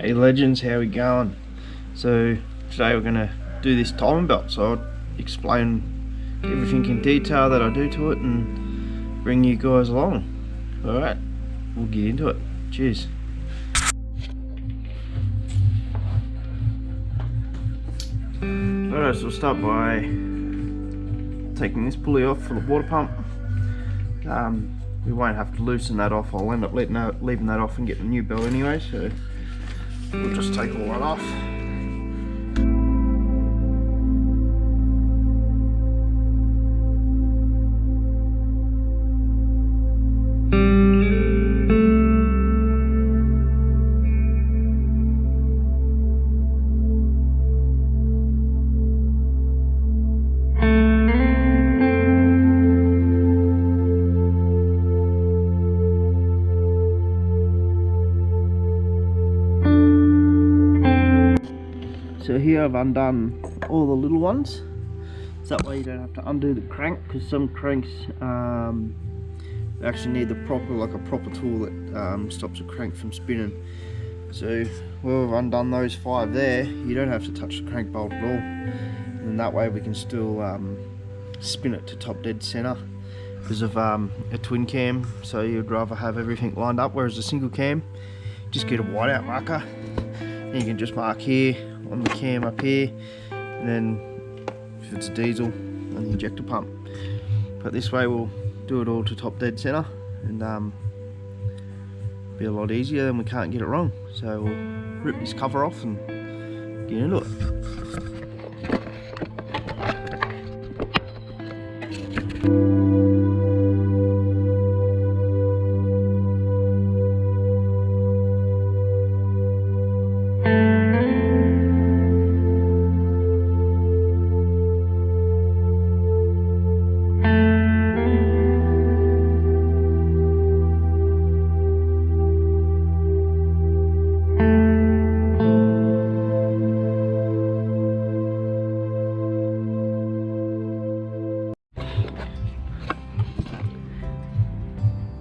Hey legends, how we going? So today we're going to do this timing belt, so I'll explain everything in detail that I do to it and bring you guys along. Alright, we'll get into it. Cheers. Alright, so we'll start by taking this pulley off for the water pump. We won't have to loosen that off, I'll end up leaving that off and getting a new belt anyway, so we'll just take all that off. So here I've undone all the little ones, so that way you don't have to undo the crank, because some cranks actually need like a proper tool that stops a crank from spinning. So we've undone those 5 there. You don't have to touch the crank bolt at all, and that way we can still spin it to top dead center because of a twin cam. So you'd rather have everything lined up, whereas a single cam, just get a whiteout marker and you can just mark here on the cam up here, and then if it's a diesel, on the injector pump. But this way we'll do it all to top dead center and be a lot easier, and we can't get it wrong. So we'll rip this cover off and get into it.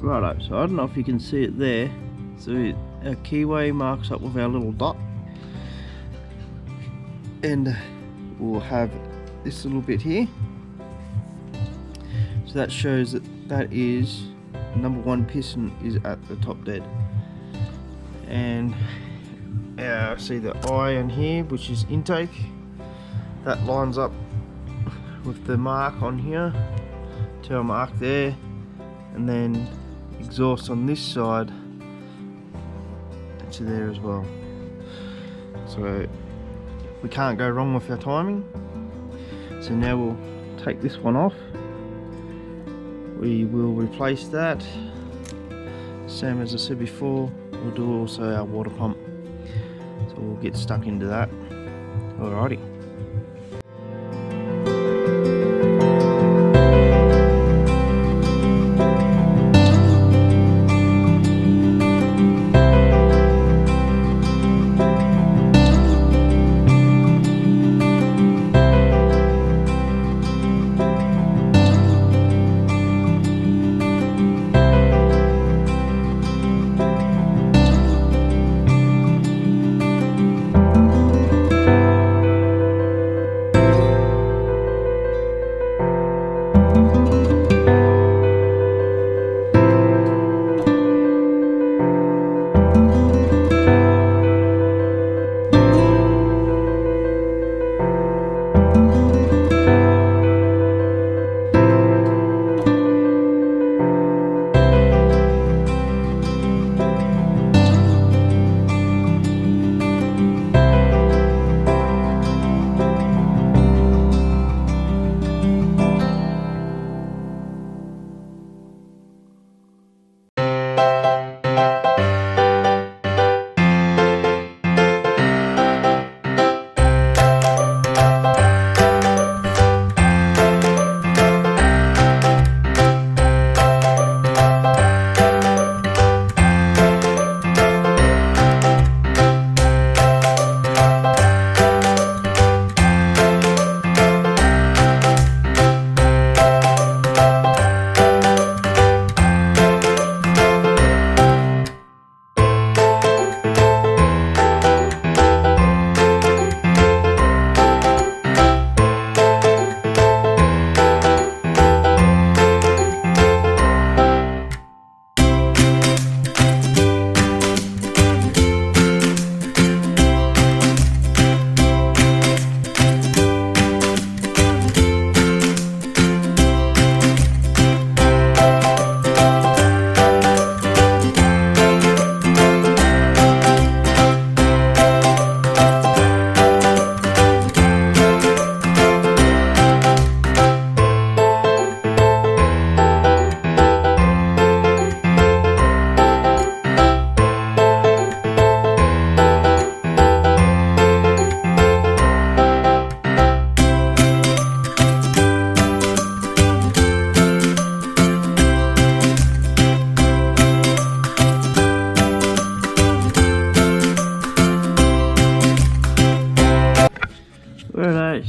Righto, so I don't know if you can see it there. So our keyway marks up with our little dot, and we'll have this little bit here. So that shows that is number 1 piston is at the top dead. And see the eye on here, which is intake, that lines up with the mark on here to our mark there, and then exhaust on this side to there as well. So we can't go wrong with our timing. So now we'll take this one off. We will replace that, same as I said before. We'll do also our water pump, so we'll get stuck into that. Alrighty.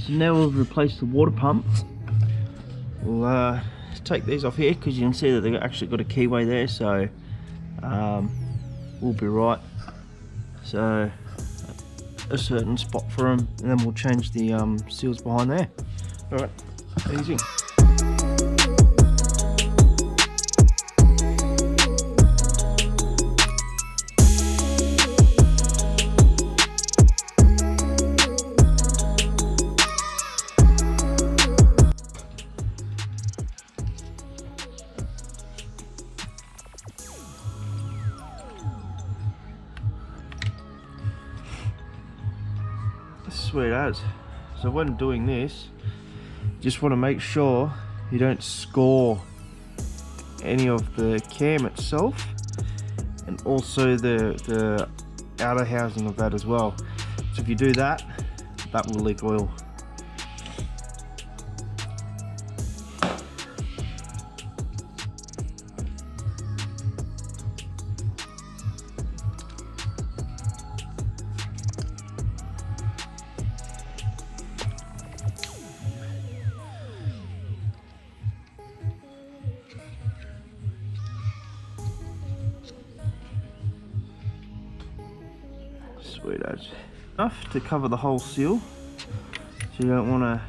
So now we'll replace the water pump. We'll take these off here because you can see that they've actually got a keyway there, so we'll be right. So a certain spot for them, and then we'll change the seals behind there. Alright, easy. Sweet as. So when doing this, you just want to make sure you don't score any of the cam itself, and also the outer housing of that as well. So if you do that, that will leak oil. Sweet as. Enough to cover the whole seal, so you don't want to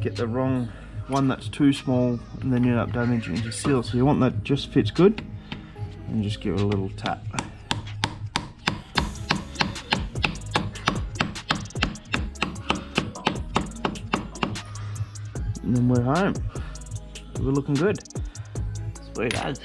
get the wrong one that's too small and then you end up damaging the seal. So you want that just fits good, and just give it a little tap. And then we're home. We're looking good. Sweet as.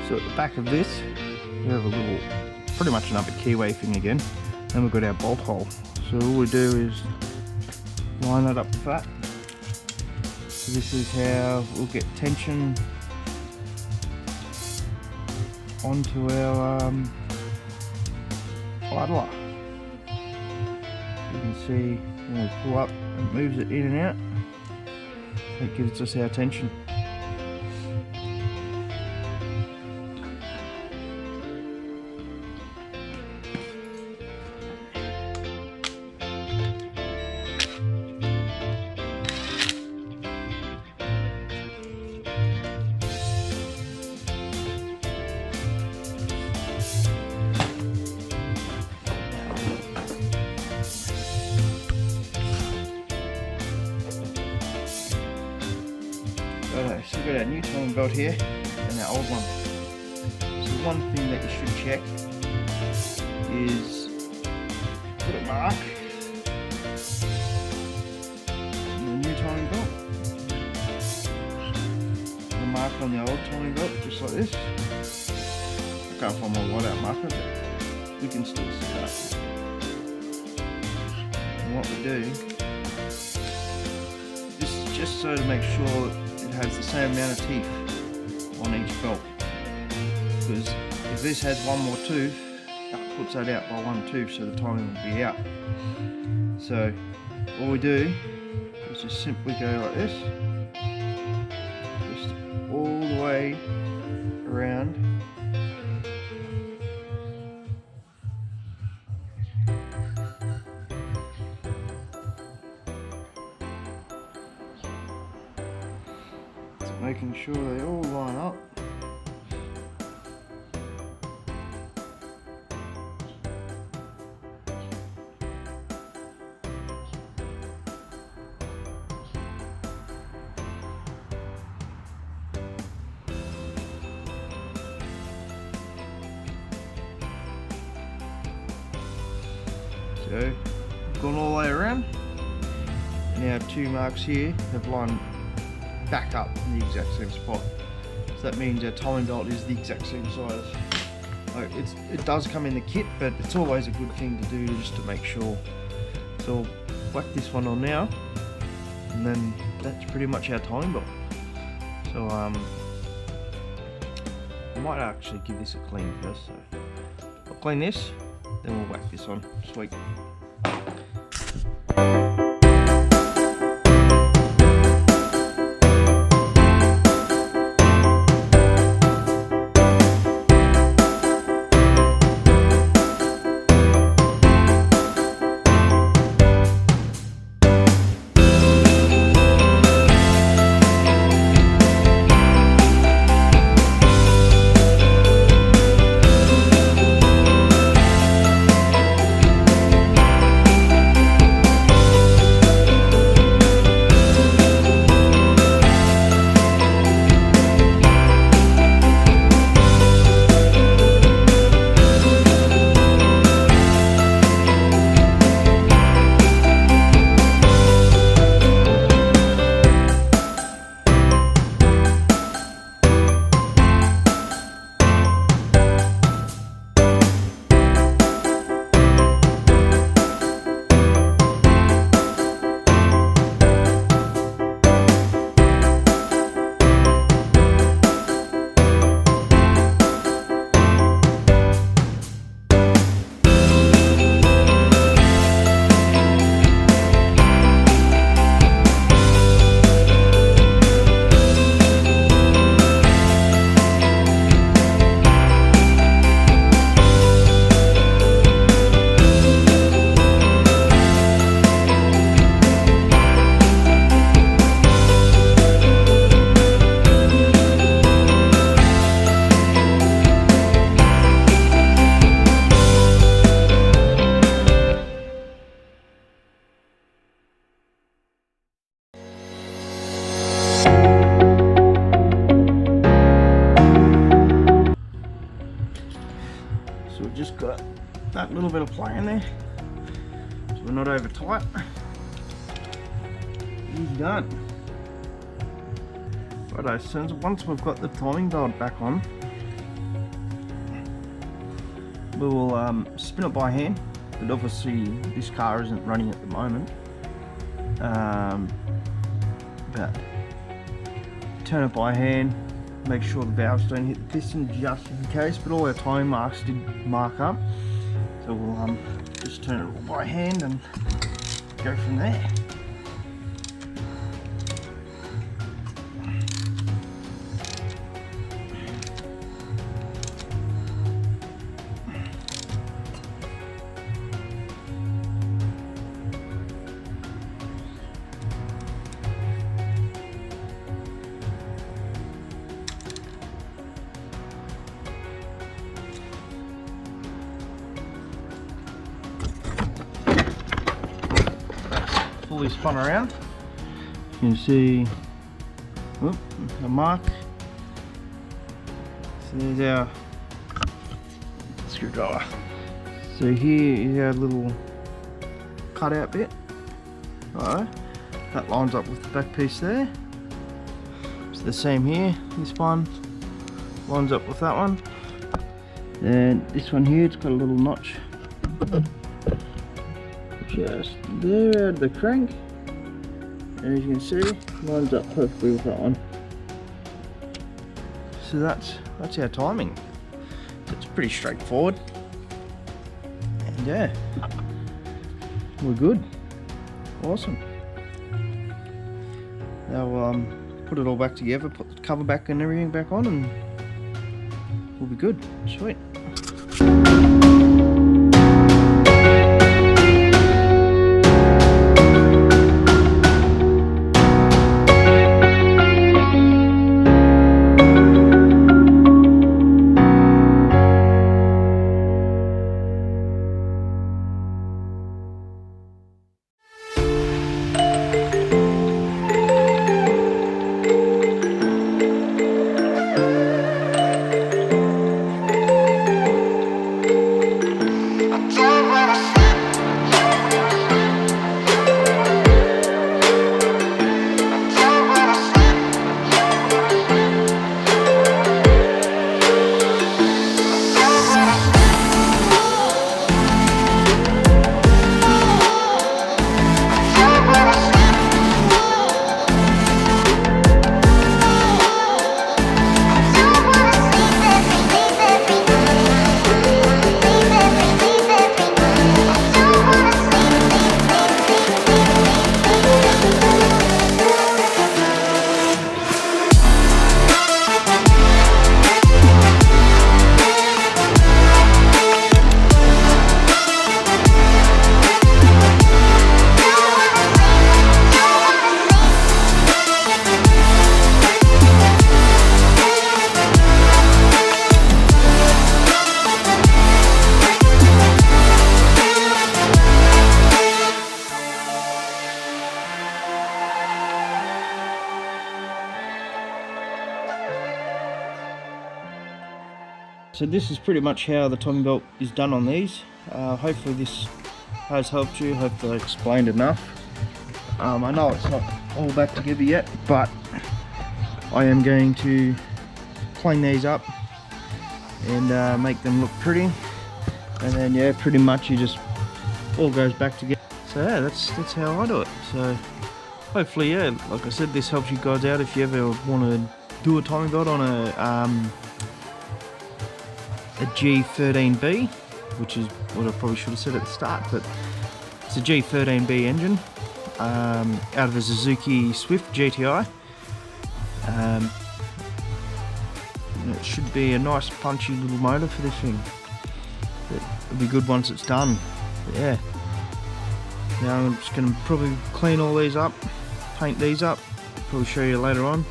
So at the back of this, we have a little, pretty much another keyway thing again, and we've got our bolt hole. So all we do is line it up with that. So this is how we'll get tension onto our idler. You can see when we pull up, it moves it in and out. It gives us our tension. So we've got our new timing belt here and our old one. So one thing that you should check is put a mark on the new timing belt, and a mark on the old timing belt, just like this. I can't find my whiteout marker, but we can still see that. And what we do, this is just so to make sure it has the same amount of teeth on each belt, because if this has one more tooth, that puts that out by one tooth, so the timing will be out. So all we do is just simply go like this, just all the way around. making sure they all line up. So, gone all the way around. Now 2 marks here have lined back up in the exact same spot. So that means our timing belt is the exact same size. Like it does come in the kit, but it's always a good thing to do just to make sure. So we'll whack this one on now, and then that's pretty much our timing belt. So I might actually give this a clean first. So I'll clean this, then we'll whack this on. Sweet. So we've just got that little bit of play in there, so we're not over tight. Easy done. Righto, so once we've got the timing belt back on, we will spin it by hand, but obviously this car isn't running at the moment. But turn it by hand, make sure the valves don't hit the piston just in case, but all our time marks did mark up, so we'll just turn it all by hand and go from there. Fully spun around, you can see a mark. So there's our screwdriver. So here is our little cutout bit. Right, that lines up with the back piece there. It's the same here. This one lines up with that one. And this one here, it's got a little notch just there out of the crank, and as you can see, lines up perfectly with that one. So that's our timing. So it's pretty straightforward, and yeah, we're good. Awesome. Now we'll put it all back together, put the cover back and everything back on, and we'll be good. Sweet. So this is pretty much how the timing belt is done on these. Hopefully this has helped you. Hopefully I explained enough. I know it's not all back together yet, but I am going to clean these up and make them look pretty, and then yeah, pretty much you just all goes back together. So yeah, that's how I do it. So hopefully, yeah, like I said, this helps you guys out if you ever want to do a timing belt on a G13B, which is what I probably should have said at the start, but it's a G13B engine out of a Suzuki Swift GTI. It should be a nice punchy little motor for this thing. It'll be good once it's done. But yeah, now I'm just going to probably clean all these up, paint these up, probably show you later on.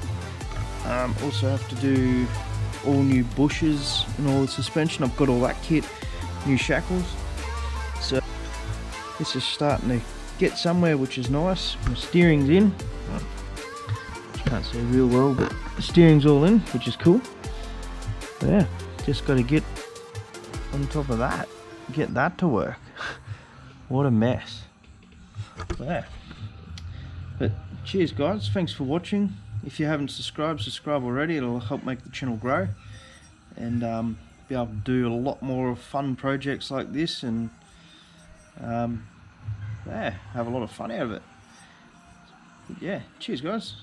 Also have to do all new bushes and all the suspension. I've got all that kit, new shackles. So this is starting to get somewhere, which is nice. My steering's in. Can't see real well, but the steering's all in, which is cool. But yeah, just got to get on top of that, get that to work. What a mess. Yeah. But cheers guys, thanks for watching. If you haven't subscribed, subscribe already. It'll help make the channel grow and be able to do a lot more fun projects like this, and yeah, have a lot of fun out of it. But yeah, cheers guys.